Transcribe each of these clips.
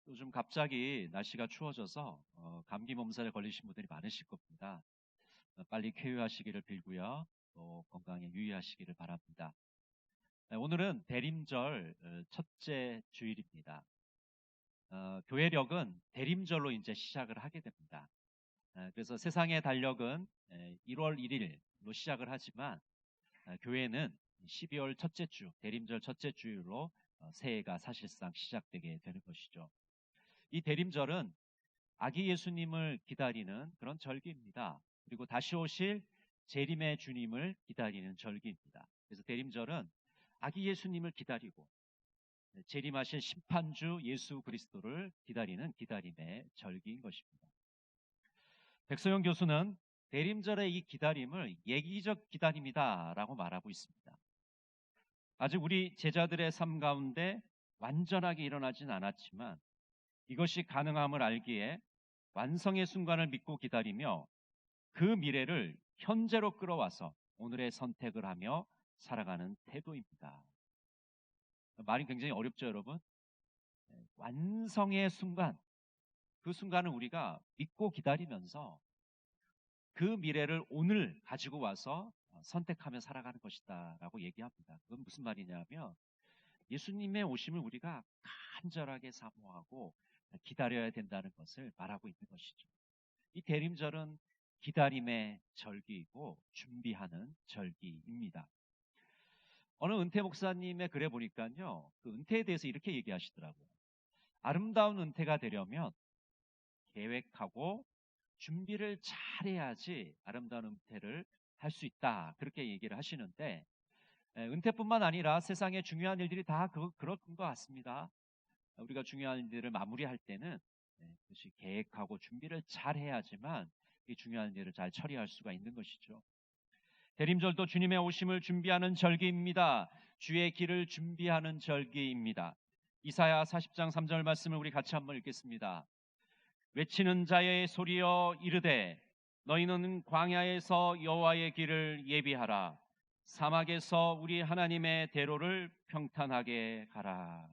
요즘 갑자기 날씨가 추워져서 감기 몸살에 걸리신 분들이 많으실 겁니다. 빨리 쾌유하시기를 빌고요. 또 건강에 유의하시기를 바랍니다. 오늘은 대림절 첫째 주일입니다. 교회력은 대림절로 이제 시작을 하게 됩니다. 그래서 세상의 달력은 1월 1일로 시작을 하지만 교회는 12월 첫째 주, 대림절 첫째 주일로 새해가 사실상 시작되게 되는 것이죠. 이 대림절은 아기 예수님을 기다리는 그런 절기입니다. 그리고 다시 오실 재림의 주님을 기다리는 절기입니다. 그래서 대림절은 아기 예수님을 기다리고 재림하실 심판주 예수 그리스도를 기다리는 기다림의 절기인 것입니다. 백소영 교수는 대림절의 이 기다림을 예기적 기다림이다라고 말하고 있습니다. 아직 우리 제자들의 삶 가운데 완전하게 일어나진 않았지만 이것이 가능함을 알기에 완성의 순간을 믿고 기다리며 그 미래를 현재로 끌어와서 오늘의 선택을 하며 살아가는 태도입니다. 말이 굉장히 어렵죠, 여러분? 완성의 순간, 그 순간을 우리가 믿고 기다리면서 그 미래를 오늘 가지고 와서 선택하며 살아가는 것이다 라고 얘기합니다. 그건 무슨 말이냐면 예수님의 오심을 우리가 간절하게 사모하고 기다려야 된다는 것을 말하고 있는 것이죠. 이 대림절은 기다림의 절기이고 준비하는 절기입니다. 어느 은퇴 목사님의 글에 보니까요, 그 은퇴에 대해서 이렇게 얘기하시더라고요. 아름다운 은퇴가 되려면 계획하고 준비를 잘해야지 아름다운 은퇴를 할 수 있다, 그렇게 얘기를 하시는데, 은퇴뿐만 아니라 세상의 중요한 일들이 다 그런 것 같습니다. 우리가 중요한 일들을 마무리할 때는 그것이 계획하고 준비를 잘 해야지만 이 중요한 일을 잘 처리할 수가 있는 것이죠. 대림절도 주님의 오심을 준비하는 절기입니다. 주의 길을 준비하는 절기입니다. 이사야 40장 3절 말씀을 우리 같이 한번 읽겠습니다. 외치는 자의 소리여 이르되 너희는 광야에서 여호와의 길을 예비하라. 사막에서 우리 하나님의 대로를 평탄하게 가라.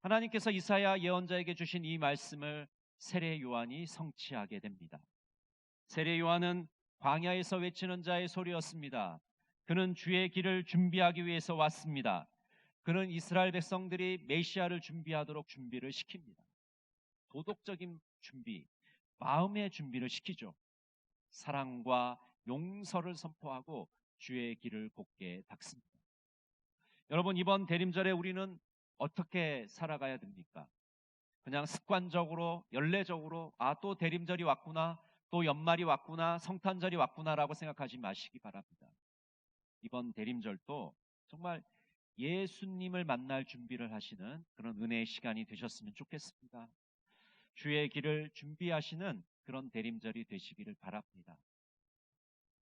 하나님께서 이사야 예언자에게 주신 이 말씀을 세례 요한이 성취하게 됩니다. 세례 요한은 광야에서 외치는 자의 소리였습니다. 그는 주의 길을 준비하기 위해서 왔습니다. 그는 이스라엘 백성들이 메시아를 준비하도록 준비를 시킵니다. 도덕적인 준비, 마음의 준비를 시키죠. 사랑과 용서를 선포하고 주의 길을 곧게 닦습니다. 여러분, 이번 대림절에 우리는 어떻게 살아가야 됩니까? 그냥 습관적으로, 연례적으로 또 대림절이 왔구나, 또 연말이 왔구나, 성탄절이 왔구나라고 생각하지 마시기 바랍니다. 이번 대림절도 정말 예수님을 만날 준비를 하시는 그런 은혜의 시간이 되셨으면 좋겠습니다. 주의 길을 준비하시는 그런 대림절이 되시기를 바랍니다.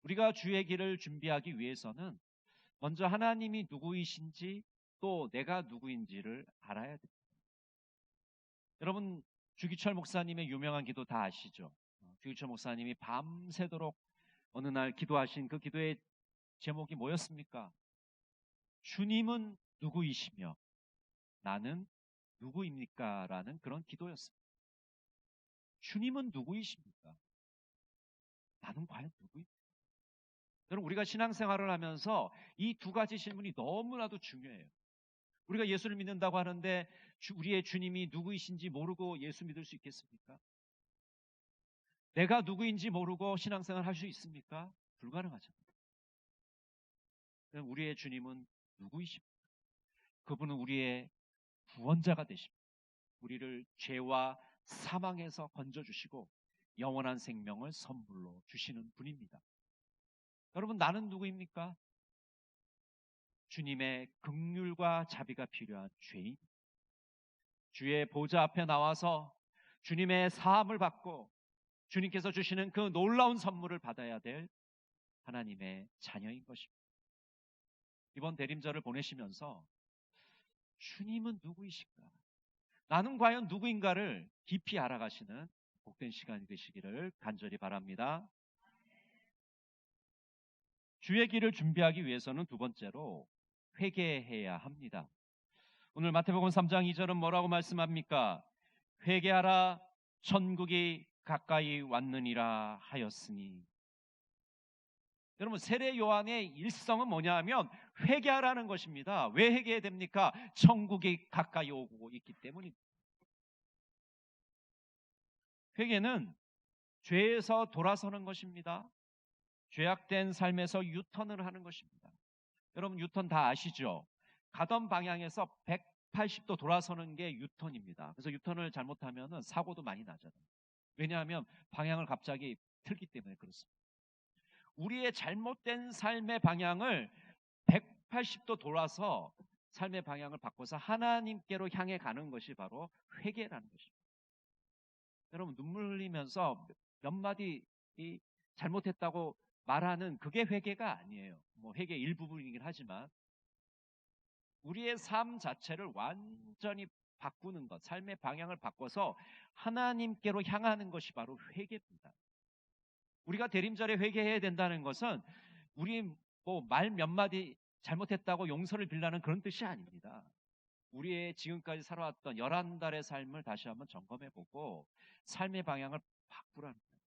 우리가 주의 길을 준비하기 위해서는 먼저 하나님이 누구이신지 또 내가 누구인지를 알아야 됩니다. 여러분, 주기철 목사님의 유명한 기도 다 아시죠? 주기철 목사님이 밤새도록 어느 날 기도하신 그 기도의 제목이 뭐였습니까? 주님은 누구이시며 나는 누구입니까? 라는 그런 기도였습니다. 주님은 누구이십니까? 나는 과연 누구입니까? 여러분, 우리가 신앙생활을 하면서 이 두 가지 질문이 너무나도 중요해요. 우리가 예수를 믿는다고 하는데 우리의 주님이 누구이신지 모르고 예수 믿을 수 있겠습니까? 내가 누구인지 모르고 신앙생활 할 수 있습니까? 불가능하잖아요. 우리의 주님은 누구이십니까? 그분은 우리의 구원자가 되십니다. 우리를 죄와 사망에서 건져주시고 영원한 생명을 선물로 주시는 분입니다. 여러분, 나는 누구입니까? 주님의 긍휼과 자비가 필요한 죄인, 주의 보좌 앞에 나와서 주님의 사함을 받고 주님께서 주시는 그 놀라운 선물을 받아야 될 하나님의 자녀인 것입니다. 이번 대림절을 보내시면서 주님은 누구이신가? 나는 과연 누구인가를 깊이 알아가시는 복된 시간이 되시기를 간절히 바랍니다. 주의 길을 준비하기 위해서는 두 번째로 회개해야 합니다. 오늘 마태복음 3장 2절은 뭐라고 말씀합니까? 회개하라, 천국이 가까이 왔느니라 하였으니. 여러분, 세례 요한의 일성은 뭐냐 하면 회개하라는 것입니다. 왜 회개해야 됩니까? 천국이 가까이 오고 있기 때문입니다. 회개는 죄에서 돌아서는 것입니다. 죄악된 삶에서 유턴을 하는 것입니다. 여러분, 유턴 다 아시죠? 가던 방향에서 180도 돌아서는 게 유턴입니다. 그래서 유턴을 잘못하면 사고도 많이 나잖아요. 왜냐하면 방향을 갑자기 틀기 때문에 그렇습니다. 우리의 잘못된 삶의 방향을 180도 돌아서 삶의 방향을 바꿔서 하나님께로 향해 가는 것이 바로 회개라는 것입니다. 여러분, 눈물 흘리면서 몇 마디 잘못했다고 말하는 그게 회개가 아니에요. 뭐 회개의 일부분이긴 하지만 우리의 삶 자체를 완전히 바꾸는 것, 삶의 방향을 바꿔서 하나님께로 향하는 것이 바로 회개입니다. 우리가 대림절에 회개해야 된다는 것은 우리 뭐 말 몇 마디 잘못했다고 용서를 빌라는 그런 뜻이 아닙니다. 우리의 지금까지 살아왔던 11달의 삶을 다시 한번 점검해보고 삶의 방향을 바꾸라는 거예요.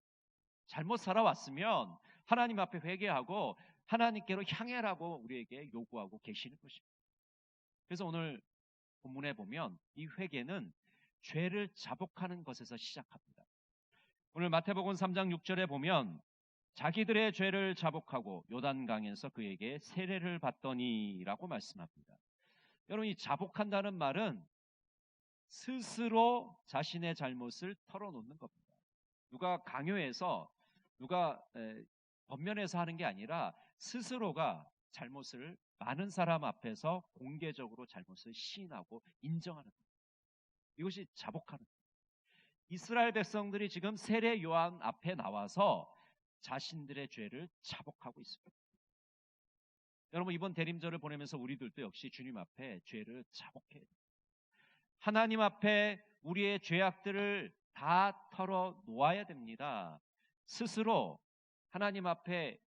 잘못 살아왔으면 하나님 앞에 회개하고 하나님께로 향해라고 우리에게 요구하고 계시는 것입니다. 그래서 오늘 본문에 보면 이 회개는 죄를 자복하는 것에서 시작합니다. 오늘 마태복음 3장 6절에 보면 자기들의 죄를 자복하고 요단강에서 그에게 세례를 받더니라고 말씀합니다. 여러분, 이 자복한다는 말은 스스로 자신의 잘못을 털어놓는 겁니다. 누가 강요해서 누가 권면해서 하는 게 아니라 스스로가 잘못을 많은 사람 앞에서 공개적으로 잘못을 시인하고 인정하는 겁니다. 이것이 자복하는 겁니다. 이스라엘 백성들이 지금 세례 요한 앞에 나와서 자신들의 죄를 자복하고 있습니다. 여러분, 이번 대림절을 보내면서 우리들도 역시 주님 앞에 죄를 자복해야 됩니다. 하나님 앞에 우리의 죄악들을 다 털어 놓아야 됩니다. 스스로 하나님 앞에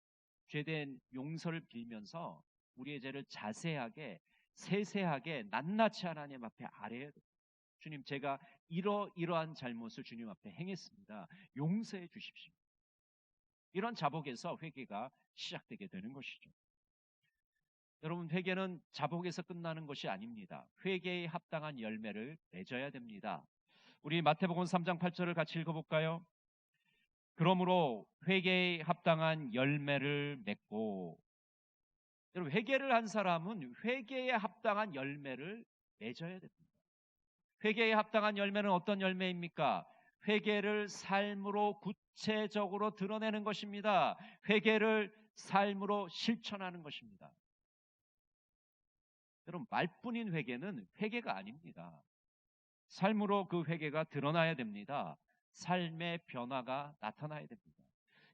죄된 용서를 빌면서 우리의 죄를 자세하게 세세하게 낱낱이 하나님 앞에 아뢰야 됩니다. 주님, 제가 이러이러한 잘못을 주님 앞에 행했습니다. 용서해 주십시오. 이런 자복에서 회개가 시작되게 되는 것이죠. 여러분, 회개는 자복에서 끝나는 것이 아닙니다. 회개에 합당한 열매를 맺어야 됩니다. 우리 마태복음 3장 8절을 같이 읽어볼까요? 그러므로 회개에 합당한 열매를 맺고. 여러분, 회개를 한 사람은 회개에 합당한 열매를 맺어야 됩니다. 회개에 합당한 열매는 어떤 열매입니까? 회개를 삶으로 구체적으로 드러내는 것입니다. 회개를 삶으로 실천하는 것입니다. 여러분, 말뿐인 회개는 회개가 아닙니다. 삶으로 그 회개가 드러나야 됩니다. 삶의 변화가 나타나야 됩니다.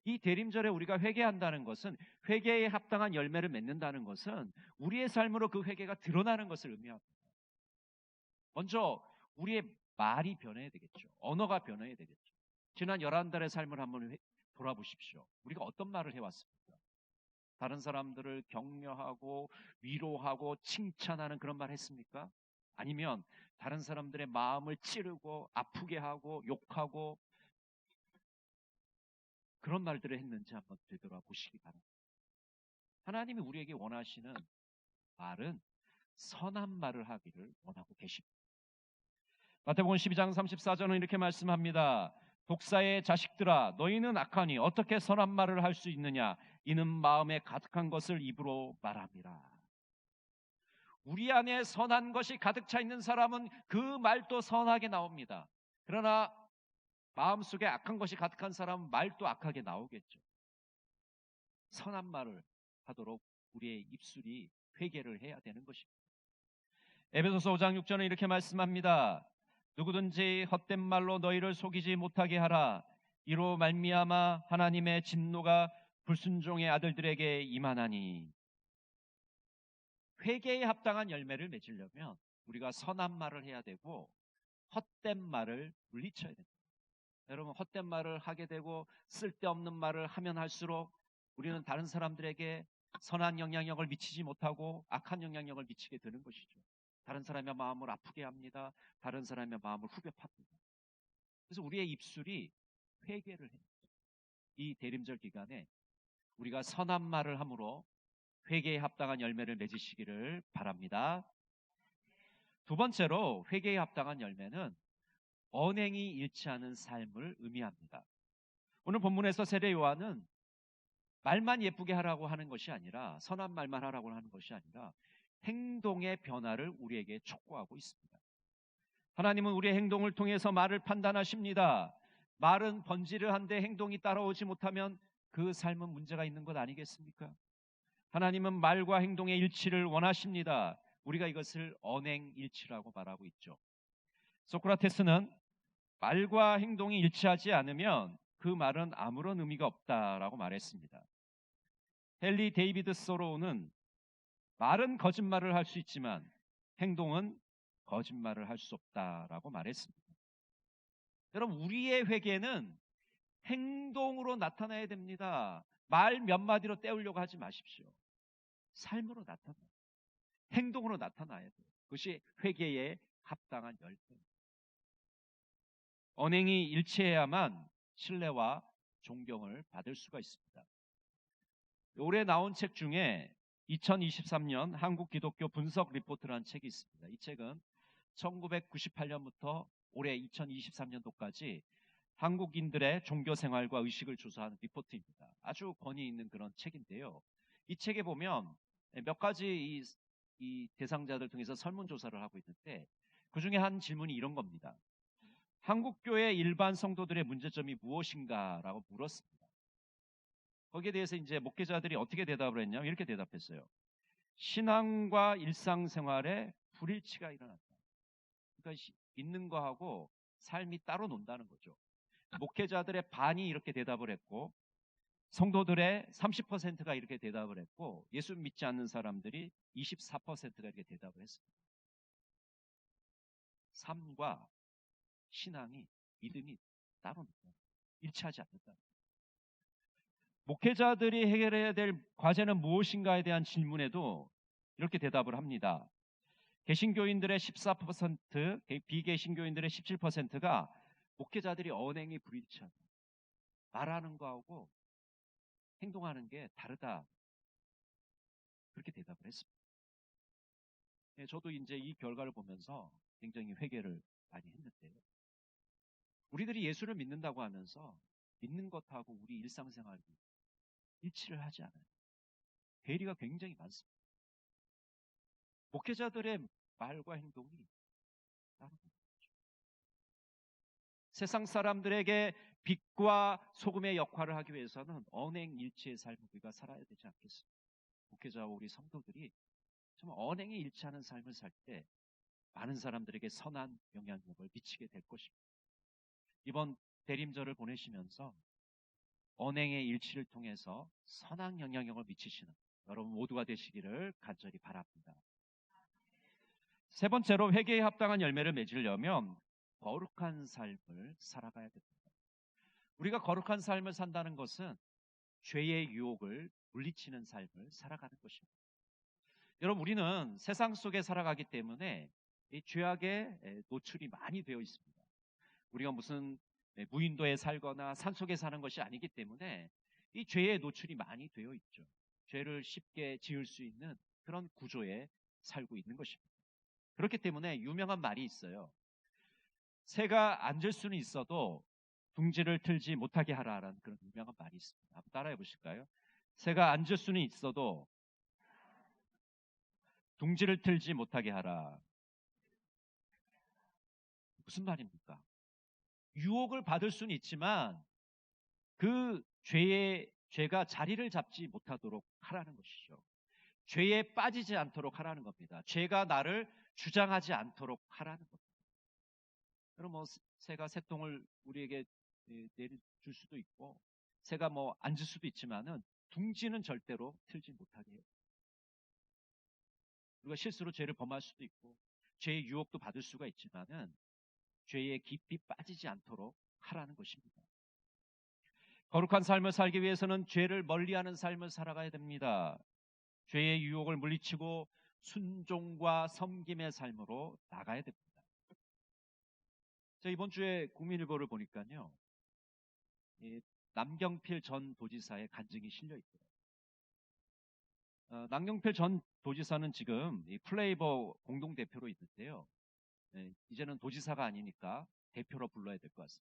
이 대림절에 우리가 회개한다는 것은, 회개에 합당한 열매를 맺는다는 것은 우리의 삶으로 그 회개가 드러나는 것을 의미합니다. 먼저 우리의 말이 변해야 되겠죠. 언어가 변해야 되겠죠. 지난 11달의 삶을 한번 돌아보십시오. 우리가 어떤 말을 해왔습니까? 다른 사람들을 격려하고 위로하고 칭찬하는 그런 말 했습니까? 아니면 다른 사람들의 마음을 찌르고 아프게 하고 욕하고 그런 말들을 했는지 한번 되돌아보시기 바랍니다. 하나님이 우리에게 원하시는 말은 선한 말을 하기를 원하고 계십니다. 마태복음 12장 34절은 이렇게 말씀합니다. 독사의 자식들아, 너희는 악하니 어떻게 선한 말을 할 수 있느냐? 이는 마음에 가득한 것을 입으로 말함이라. 우리 안에 선한 것이 가득 차 있는 사람은 그 말도 선하게 나옵니다. 그러나 마음속에 악한 것이 가득한 사람은 말도 악하게 나오겠죠. 선한 말을 하도록 우리의 입술이 회개를 해야 되는 것입니다. 에베소서 5장 6절은 이렇게 말씀합니다. 누구든지 헛된 말로 너희를 속이지 못하게 하라. 이로 말미암아 하나님의 진노가 불순종의 아들들에게 임하나니. 회개에 합당한 열매를 맺으려면 우리가 선한 말을 해야 되고 헛된 말을 물리쳐야 됩니다. 여러분, 헛된 말을 하게 되고 쓸데없는 말을 하면 할수록 우리는 다른 사람들에게 선한 영향력을 미치지 못하고 악한 영향력을 미치게 되는 것이죠. 다른 사람의 마음을 아프게 합니다. 다른 사람의 마음을 후벼 팝니다. 그래서 우리의 입술이 회개를 해요. 이 대림절 기간에 우리가 선한 말을 함으로 회개에 합당한 열매를 맺으시기를 바랍니다. 두 번째로 회개에 합당한 열매는 언행이 일치하는 삶을 의미합니다. 오늘 본문에서 세례 요한은 말만 예쁘게 하라고 하는 것이 아니라, 선한 말만 하라고 하는 것이 아니라 행동의 변화를 우리에게 촉구하고 있습니다. 하나님은 우리의 행동을 통해서 말을 판단하십니다. 말은 번지를 한데 행동이 따라오지 못하면 그 삶은 문제가 있는 것 아니겠습니까? 하나님은 말과 행동의 일치를 원하십니다. 우리가 이것을 언행일치라고 말하고 있죠. 소크라테스는 말과 행동이 일치하지 않으면 그 말은 아무런 의미가 없다라고 말했습니다. 헨리 데이비드 소로우는 말은 거짓말을 할 수 있지만 행동은 거짓말을 할 수 없다라고 말했습니다. 여러분, 우리의 회개는 행동으로 나타나야 됩니다. 말 몇 마디로 때우려고 하지 마십시오. 삶으로 나타나요. 행동으로 나타나야 돼요. 그것이 회개에 합당한 열매. 언행이 일치해야만 신뢰와 존경을 받을 수가 있습니다. 올해 나온 책 중에 2023년 한국 기독교 분석 리포트라는 책이 있습니다. 이 책은 1998년부터 올해 2023년도까지 한국인들의 종교 생활과 의식을 조사하는 리포트입니다. 아주 권위 있는 그런 책인데요. 이 책에 보면 몇 가지 이 대상자들 통해서 설문조사를 하고 있는데, 그 중에 한 질문이 이런 겁니다. 한국교회 일반 성도들의 문제점이 무엇인가라고 물었습니다. 거기에 대해서 이제 목회자들이 어떻게 대답을 했냐면 이렇게 대답했어요. 신앙과 일상생활에 불일치가 일어났다. 그러니까 믿는 거하고 삶이 따로 논다는 거죠. 목회자들의 반이 이렇게 대답을 했고, 성도들의 30%가 이렇게 대답을 했고, 예수 믿지 않는 사람들이 24%가 이렇게 대답을 했습니다. 삶과 신앙이, 믿음이 따로 논다. 일치하지 않는다. 목회자들이 해결해야 될 과제는 무엇인가에 대한 질문에도 이렇게 대답을 합니다. 개신교인들의 14%, 비개신교인들의 17%가 목회자들이 언행이 불일치하다. 말하는 거하고 행동하는 게 다르다. 그렇게 대답을 했습니다. 저도 이제 이 결과를 보면서 굉장히 회개를 많이 했는데요. 우리들이 예수를 믿는다고 하면서 믿는 것하고 우리 일상생활이 일치를 하지 않아요. 괴리가 굉장히 많습니다. 목회자들의 말과 행동이 다른 거죠. 세상 사람들에게 빛과 소금의 역할을 하기 위해서는 언행일치의 삶을 우리가 살아야 되지 않겠습니까? 목회자와 우리 성도들이 정말 언행이 일치하는 삶을 살 때 많은 사람들에게 선한 영향력을 미치게 될 것입니다. 이번 대림절을 보내시면서 언행의 일치를 통해서 선한 영향력을 미치시는 여러분 모두가 되시기를 간절히 바랍니다. 세 번째로 회개에 합당한 열매를 맺으려면 거룩한 삶을 살아가야 됩니다. 우리가 거룩한 삶을 산다는 것은 죄의 유혹을 물리치는 삶을 살아가는 것입니다. 여러분, 우리는 세상 속에 살아가기 때문에 이 죄악에 노출이 많이 되어 있습니다. 우리가 무슨 무인도에 살거나 산속에 사는 것이 아니기 때문에 이 죄에 노출이 많이 되어 있죠. 죄를 쉽게 지을 수 있는 그런 구조에 살고 있는 것입니다. 그렇기 때문에 유명한 말이 있어요. 새가 앉을 수는 있어도 둥지를 틀지 못하게 하라라는 그런 유명한 말이 있습니다. 한번 따라해 보실까요? 새가 앉을 수는 있어도 둥지를 틀지 못하게 하라. 무슨 말입니까? 유혹을 받을 수는 있지만 그 죄가 자리를 잡지 못하도록 하라는 것이죠. 죄에 빠지지 않도록 하라는 겁니다. 죄가 나를 주장하지 않도록 하라는 겁니다. 그럼 새가 새똥을 우리에게 내줄 수도 있고, 새가 앉을 수도 있지만은 둥지는 절대로 틀지 못하게 해요. 우리가 실수로 죄를 범할 수도 있고, 죄의 유혹도 받을 수가 있지만은 죄에 깊이 빠지지 않도록 하라는 것입니다. 거룩한 삶을 살기 위해서는 죄를 멀리하는 삶을 살아가야 됩니다. 죄의 유혹을 물리치고 순종과 섬김의 삶으로 나가야 됩니다. 자, 이번 주에 국민일보를 보니까요, 이 남경필 전 도지사의 간증이 실려 있고요. 남경필 전 도지사는 지금 이 플레이버 공동대표로 있는데요. 이제는 도지사가 아니니까 대표로 불러야 될 것 같습니다.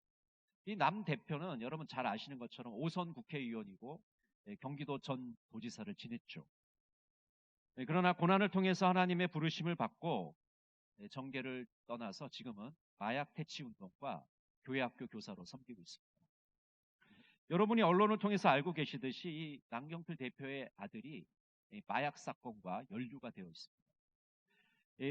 이 남 대표는 여러분 잘 아시는 것처럼 5선 국회의원이고 경기도 전 도지사를 지냈죠. 그러나 고난을 통해서 하나님의 부르심을 받고 정계를 떠나서 지금은 마약 퇴치 운동과 교회학교 교사로 섬기고 있습니다. 여러분이 언론을 통해서 알고 계시듯이 이 남경필 대표의 아들이 마약 사건과 연루가 되어 있습니다.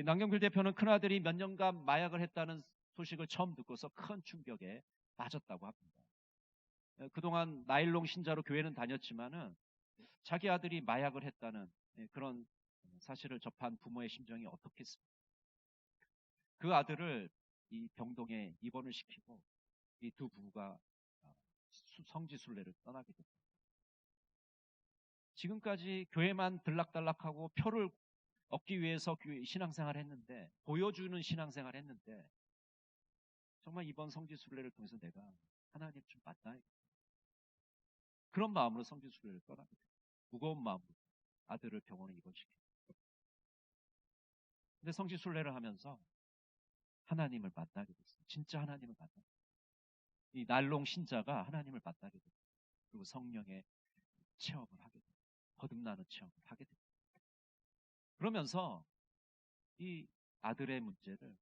남경필 대표는 큰아들이 몇 년간 마약을 했다는 소식을 처음 듣고서 큰 충격에 빠졌다고 합니다. 그동안 나일론 신자로 교회는 다녔지만은 자기 아들이 마약을 했다는 그런 사실을 접한 부모의 심정이 어떻겠습니까? 그 아들을 이 병동에 입원을 시키고 이 두 부부가 성지순례를 떠나게 됩니다. 지금까지 교회만 들락달락하고 표를 얻기 위해서 신앙생활을 했는데, 보여주는 신앙생활을 했는데, 정말 이번 성지순례를 통해서 내가 하나님 좀 만나야겠다, 그런 마음으로 성지순례를 떠나게 됩니다. 무거운 마음으로 아들을 병원에 입원시킵니다. 근데 성지순례를 하면서 하나님을 만나게 됐어요. 진짜 하나님을 만나게 됐어요. 이 날롱 신자가 하나님을 만나게 됐어요. 그리고 성령의 체험을 하게 됩니다. 거듭나는 체험을 하게 됩니다. 그러면서 이 아들의 문제를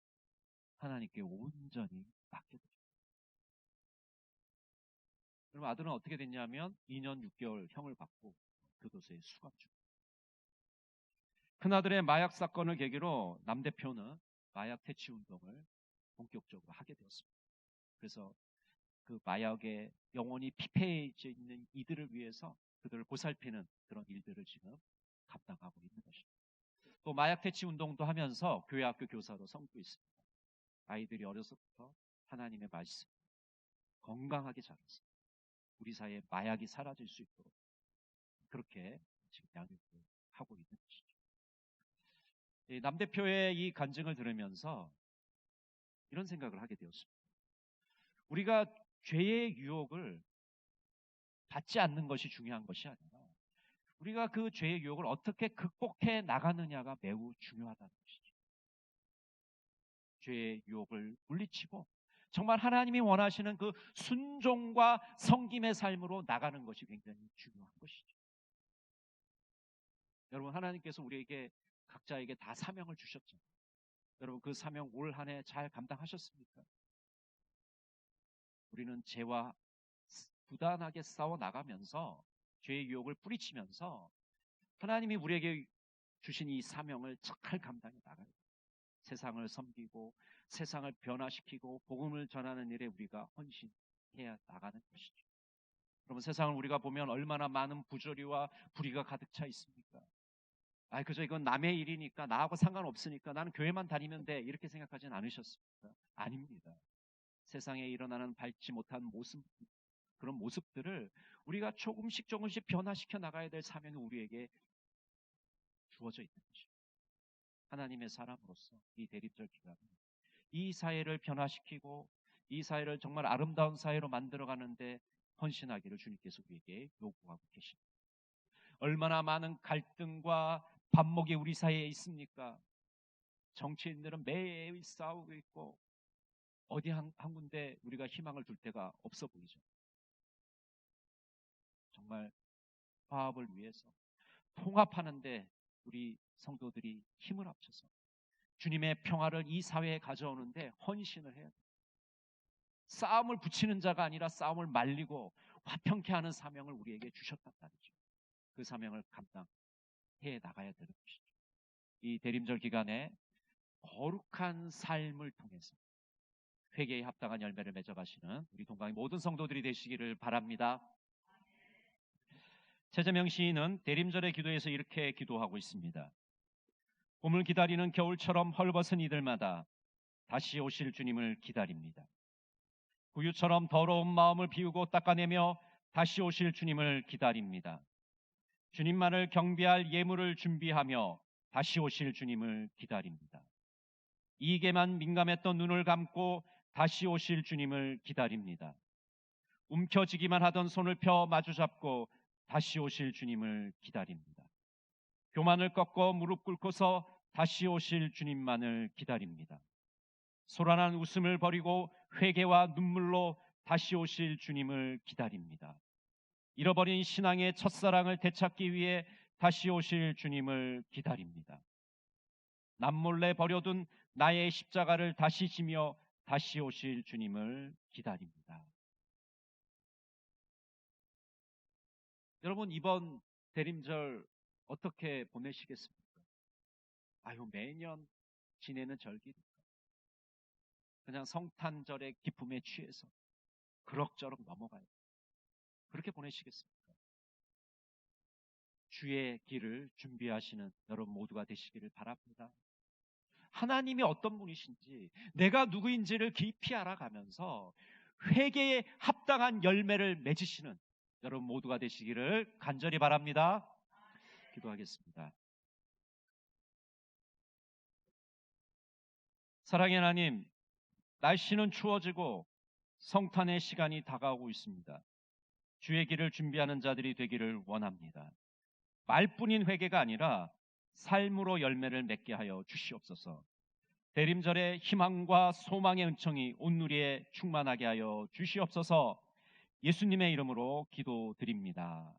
하나님께 온전히 맡게 됩니다. 그럼 아들은 어떻게 됐냐면 2년 6개월 형을 받고 교도소에 수감 중입니다. 큰아들의 마약 사건을 계기로 남 대표는 마약 퇴치 운동을 본격적으로 하게 되었습니다. 그래서 그 마약에 영혼이 피폐해져 있는 이들을 위해서 그들을 보살피는 그런 일들을 지금 감당하고 있는 것입니다. 또 마약 퇴치 운동도 하면서 교회 학교 교사로 섬기고 있습니다. 아이들이 어려서부터 하나님의 말씀 건강하게 자라서 우리 사이에 마약이 사라질 수 있도록 그렇게 지금 양육을 하고 있는 것이죠. 남 대표의 이 간증을 들으면서 이런 생각을 하게 되었습니다. 우리가 죄의 유혹을 받지 않는 것이 중요한 것이 아니라 우리가 그 죄의 유혹을 어떻게 극복해 나가느냐가 매우 중요하다는 것이죠. 죄의 유혹을 물리치고 정말 하나님이 원하시는 그 순종과 섬김의 삶으로 나가는 것이 굉장히 중요한 것이죠. 여러분, 하나님께서 우리에게 각자에게 다 사명을 주셨잖아요. 여러분, 그 사명 올 한 해 잘 감당하셨습니까? 우리는 죄와 부단하게 싸워 나가면서 죄의 유혹을 뿌리치면서 하나님이 우리에게 주신 이 사명을 잘 감당해 나가야 돼요. 세상을 섬기고 세상을 변화시키고 복음을 전하는 일에 우리가 헌신해야 나가는 것이죠. 여러분, 세상을 우리가 보면 얼마나 많은 부조리와 불의가 가득 차 있습니까? 그저 이건 남의 일이니까 나하고 상관없으니까 나는 교회만 다니면 돼, 이렇게 생각하진 않으셨습니까? 아닙니다. 세상에 일어나는 밟지 못한 모습, 그런 모습들을 우리가 조금씩 변화시켜 나가야 될 사명이 우리에게 주어져 있는 것입니다. 하나님의 사람으로서 이 대립절 기간에 이 사회를 변화시키고 이 사회를 정말 아름다운 사회로 만들어가는데 헌신하기를 주님께서 우리에게 요구하고 계십니다. 얼마나 많은 갈등과 반목이 우리 사회에 있습니까? 정치인들은 매일 싸우고 있고 어디 한 군데 우리가 희망을 둘 데가 없어 보이죠. 정말 화합을 위해서 통합하는데 우리 성도들이 힘을 합쳐서 주님의 평화를 이 사회에 가져오는데 헌신을 해야 돼요. 싸움을 붙이는 자가 아니라 싸움을 말리고 화평케 하는 사명을 우리에게 주셨단 말이죠. 그 사명을 감당해 나가야 되는 것이죠. 이 대림절 기간에 거룩한 삶을 통해서 회개에 합당한 열매를 맺어가시는 우리 동강의 모든 성도들이 되시기를 바랍니다. 최재명 시인은 대림절의 기도에서 이렇게 기도하고 있습니다. 봄을 기다리는 겨울처럼 헐벗은 이들마다 다시 오실 주님을 기다립니다. 구유처럼 더러운 마음을 비우고 닦아내며 다시 오실 주님을 기다립니다. 주님만을 경배할 예물을 준비하며 다시 오실 주님을 기다립니다. 이익에만 민감했던 눈을 감고 다시 오실 주님을 기다립니다. 움켜쥐기만 하던 손을 펴 마주잡고 다시 오실 주님을 기다립니다. 교만을 꺾고 무릎 꿇고서 다시 오실 주님만을 기다립니다. 소란한 웃음을 버리고 회개와 눈물로 다시 오실 주님을 기다립니다. 잃어버린 신앙의 첫사랑을 되찾기 위해 다시 오실 주님을 기다립니다. 남몰래 버려둔 나의 십자가를 다시 지며 다시 오실 주님을 기다립니다. 여러분, 이번 대림절 어떻게 보내시겠습니까? 매년 지내는 절기니까 그냥 성탄절의 기쁨에 취해서 그럭저럭 넘어가요. 그렇게 보내시겠습니까? 주의 길을 준비하시는 여러분 모두가 되시기를 바랍니다. 하나님이 어떤 분이신지, 내가 누구인지를 깊이 알아가면서 회개에 합당한 열매를 맺으시는 여러분 모두가 되시기를 간절히 바랍니다. 기도하겠습니다. 사랑의 하나님, 날씨는 추워지고 성탄의 시간이 다가오고 있습니다. 주의 길을 준비하는 자들이 되기를 원합니다. 말뿐인 회개가 아니라 삶으로 열매를 맺게 하여 주시옵소서. 대림절에 희망과 소망의 은총이 온누리에 충만하게 하여 주시옵소서. 예수님의 이름으로 기도드립니다.